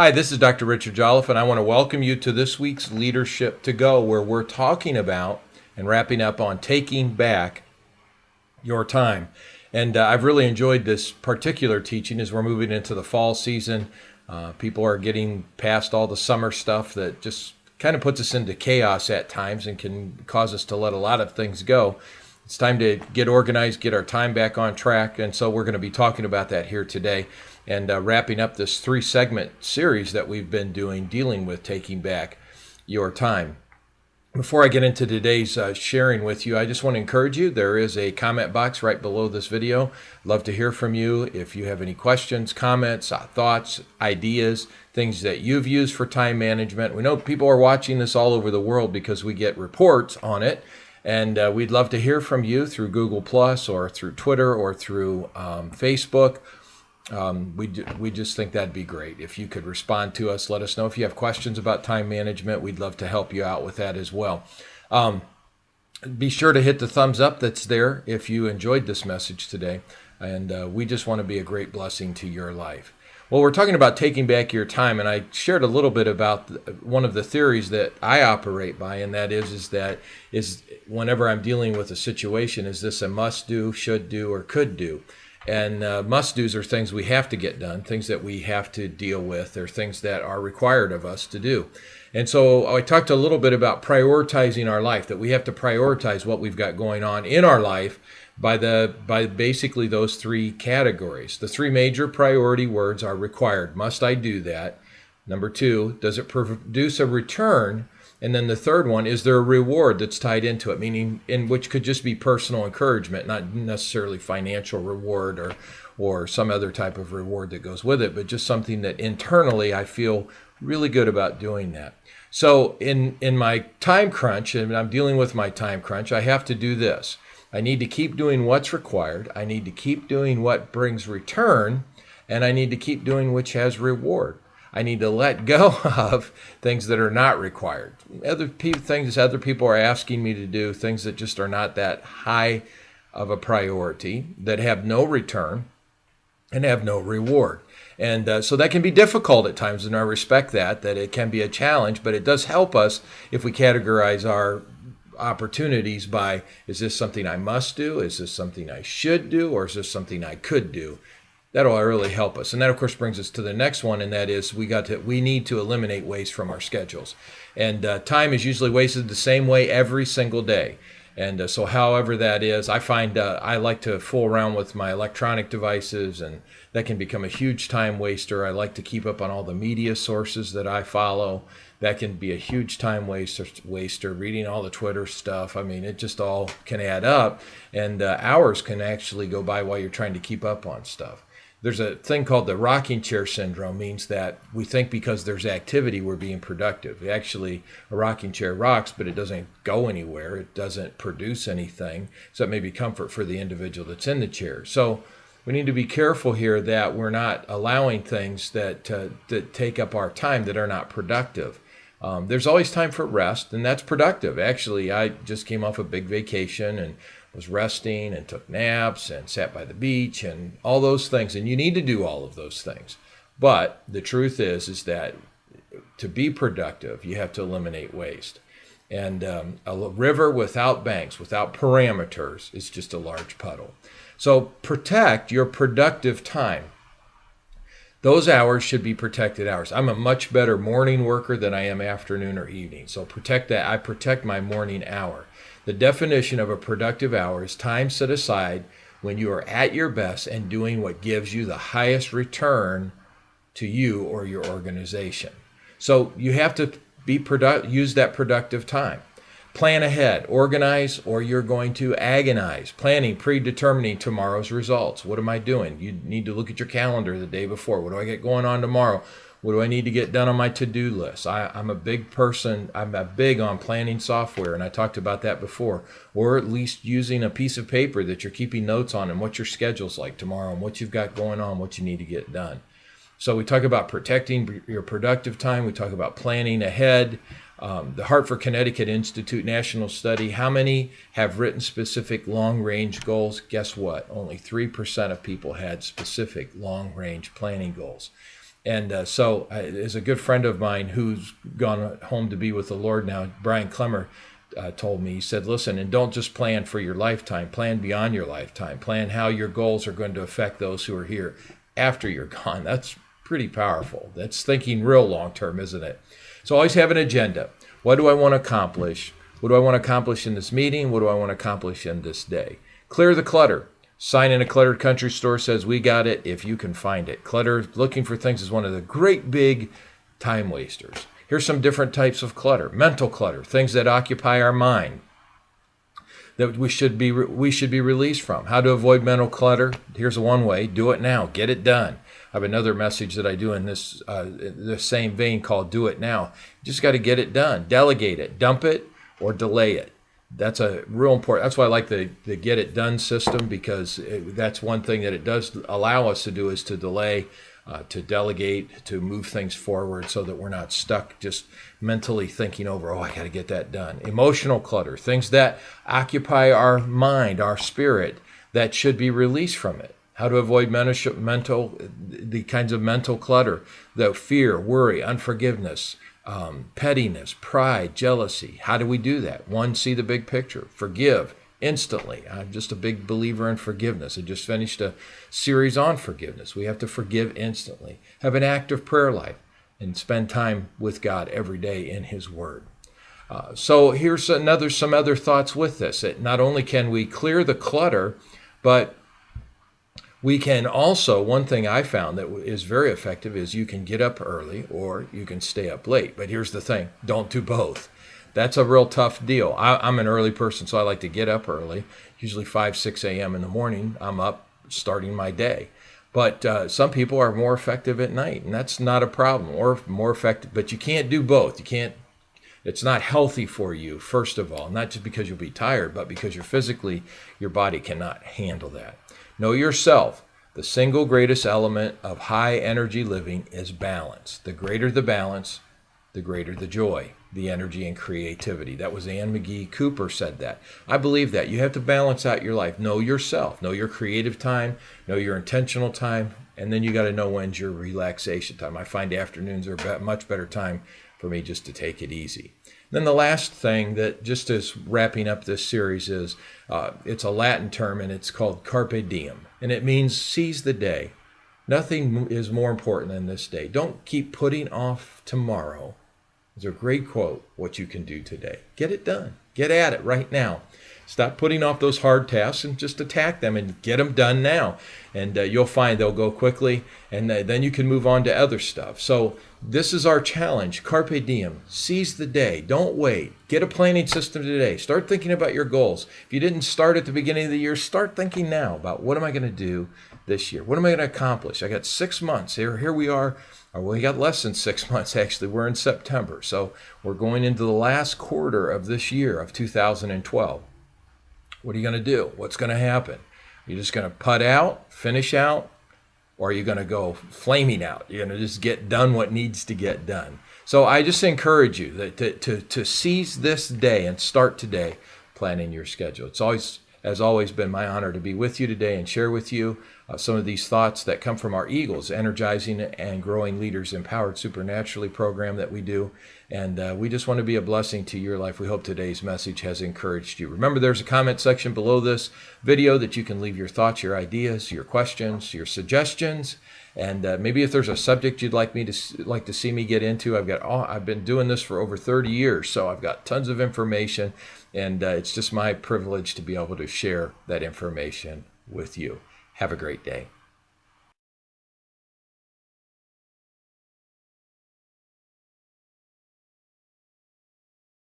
Hi, this is Dr. Richard Jolliff, and I want to welcome you to this week's Leadership to Go, where we're talking about and wrapping up on taking back your time. And I've really enjoyed this particular teaching as we're moving into the fall season. People are getting past all the summer stuff that just kind of puts us into chaos at times and can cause us to let a lot of things go. It's time to get organized, get our time back on track, and so we're going to be talking about that here today and wrapping up this 3-segment series that we've been doing dealing with taking back your time. Before I get into today's sharing with you, I just want to encourage you. There is a comment box right below this video. Love to hear from you. If you have any questions, comments, thoughts, ideas, things that you've used for time management. We know people are watching this all over the world because we get reports on it. And we'd love to hear from you through Google Plus or through Twitter or through Facebook. We just think that'd be great. If you could respond to us, let us know if you have questions about time management. We'd love to help you out with that as well. Be sure to hit the thumbs up that's there if you enjoyed this message today. And we just want to be a great blessing to your life. Well, we're talking about taking back your time, and I shared a little bit about one of the theories that I operate by, and that is whenever I'm dealing with a situation, is this a must do, should do, or could do? And must-dos are things we have to get done, things that we have to deal with, or things that are required of us to do. And so I talked a little bit about prioritizing our life, that we have to prioritize what we've got going on in our life by basically those 3 categories. The 3 major priority words are required. Must I do that? Number 2, does it produce a return? And then the third one, is there a reward that's tied into it, meaning which could just be personal encouragement, not necessarily financial reward or some other type of reward that goes with it, but just something that internally I feel really good about doing that. So in my time crunch, and I'm dealing with my time crunch, I have to do this. I need to keep doing what's required. I need to keep doing what brings return, and I need to keep doing which has reward. I need to let go of things that are not required. Things other people are asking me to do, things that just are not that high of a priority, that have no return and have no reward. And so that can be difficult at times, and I respect that it can be a challenge, but it does help us if we categorize our opportunities by, is this something I must do? Is this something I should do? Or is this something I could do? That'll really help us. And that, of course, brings us to the next one, and that is we need to eliminate waste from our schedules. And time is usually wasted the same way every single day. And so however that is, I find I like to fool around with my electronic devices, and that can become a huge time waster. I like to keep up on all the media sources that I follow. That can be a huge time waster, reading all the Twitter stuff. I mean, it just all can add up, and hours can actually go by while you're trying to keep up on stuff. There's a thing called the rocking chair syndrome, means that we think because there's activity we're being productive. Actually, a rocking chair rocks, but it doesn't go anywhere. It doesn't produce anything. So it may be comfort for the individual that's in the chair. So we need to be careful here that we're not allowing things that take up our time that are not productive. There's always time for rest, and that's productive. Actually, I just came off a big vacation and was resting and took naps and sat by the beach and all those things. And you need to do all of those things. But the truth is that to be productive, you have to eliminate waste. And a river without banks, without parameters, is just a large puddle. So protect your productive time. Those hours should be protected hours. I'm a much better morning worker than I am afternoon or evening. So protect that. I protect my morning hour. The definition of a productive hour is time set aside when you are at your best and doing what gives you the highest return to you or your organization. So you have to use that productive time. Plan ahead, organize, or you're going to agonize. Planning, predetermining tomorrow's results. What am I doing? You need to look at your calendar the day before. What do I get going on tomorrow? What do I need to get done on my to-do list? I'm a big person. I'm big on planning software, and I talked about that before. Or at least using a piece of paper that you're keeping notes on and what your schedule's like tomorrow and what you've got going on, what you need to get done. So we talk about protecting your productive time. We talk about planning ahead. The Hartford, Connecticut Institute National Study, how many have written specific long-range goals? Guess what? Only 3% of people had specific long-range planning goals. And so, as a good friend of mine who's gone home to be with the Lord now, Brian Clemmer, told me, he said, listen, and don't just plan for your lifetime, plan beyond your lifetime, plan how your goals are going to affect those who are here after you're gone. That's pretty powerful. That's thinking real long term, isn't it? So always have an agenda. What do I want to accomplish? What do I want to accomplish in this meeting? What do I want to accomplish in this day? Clear the clutter. Sign in a cluttered country store says, we got it if you can find it. Clutter, looking for things, is one of the great big time wasters. Here's some different types of clutter. Mental clutter, things that occupy our mind that we should be released from. How to avoid mental clutter? Here's one way. Do it now. Get it done. I have another message that I do in this the same vein called Do It Now. You just got to get it done. Delegate it. Dump it or delay it. That's a real important. That's why I like the get it done system, because that's one thing that it does allow us to do, is to delay, to delegate, to move things forward so that we're not stuck just mentally thinking over, oh, I got to get that done. Emotional clutter, things that occupy our mind, our spirit, that should be released from it. How to avoid the kinds of mental clutter, the fear, worry, unforgiveness, pettiness, pride, jealousy. How do we do that? One, see the big picture. Forgive instantly. I'm just a big believer in forgiveness. I just finished a series on forgiveness. We have to forgive instantly. Have an active prayer life and spend time with God every day in His Word. So here's some other thoughts with this. Not only can we clear the clutter, but we can also, one thing I found that is very effective is you can get up early or you can stay up late. But here's the thing, don't do both. That's a real tough deal. I'm an early person, so I like to get up early, usually 5, 6 a.m. in the morning. I'm up starting my day. But some people are more effective at night, and that's not a problem, or more effective. But you can't do both. You can't. It's not healthy for you, first of all, not just because you'll be tired, but because your body cannot handle that. Know yourself. The single greatest element of high energy living is balance. The greater the balance, the greater the joy, the energy and creativity. That was Anne McGee Cooper said that. I believe that. You have to balance out your life. Know yourself. Know your creative time. Know your intentional time. And then you got to know when's your relaxation time. I find afternoons are a much better time for me just to take it easy. Then the last thing that just is wrapping up this series is, it's a Latin term and it's called carpe diem. And it means seize the day. Nothing is more important than this day. Don't keep putting off tomorrow. It's a great quote, what you can do today. Get it done. Get at it right now. Stop putting off those hard tasks and just attack them and get them done now. And you'll find they'll go quickly, and then you can move on to other stuff. So this is our challenge. Carpe diem. Seize the day. Don't wait. Get a planning system today. Start thinking about your goals. If you didn't start at the beginning of the year, start thinking now about what am I going to do this year? What am I going to accomplish? I got 6 months. Here we are. Or we got less than 6 months, actually. We're in September. So we're going into the last quarter of this year of 2012. What are you going to do? What's going to happen? Are you just going to put out, finish out, or are you going to go flaming out? You're going to just get done what needs to get done. So I just encourage you to seize this day and start today planning your schedule. It's has always been my honor to be with you today and share with you some of these thoughts that come from our Eagles, Energizing and Growing Leaders Empowered Supernaturally program that we do. And we just want to be a blessing to your life. We hope today's message has encouraged you. Remember, there's a comment section below this video that you can leave your thoughts, your ideas, your questions, your suggestions. And maybe if there's a subject you'd like to see me get into, I've been doing this for over 30 years, so I've got tons of information, and it's just my privilege to be able to share that information with you. Have a great day.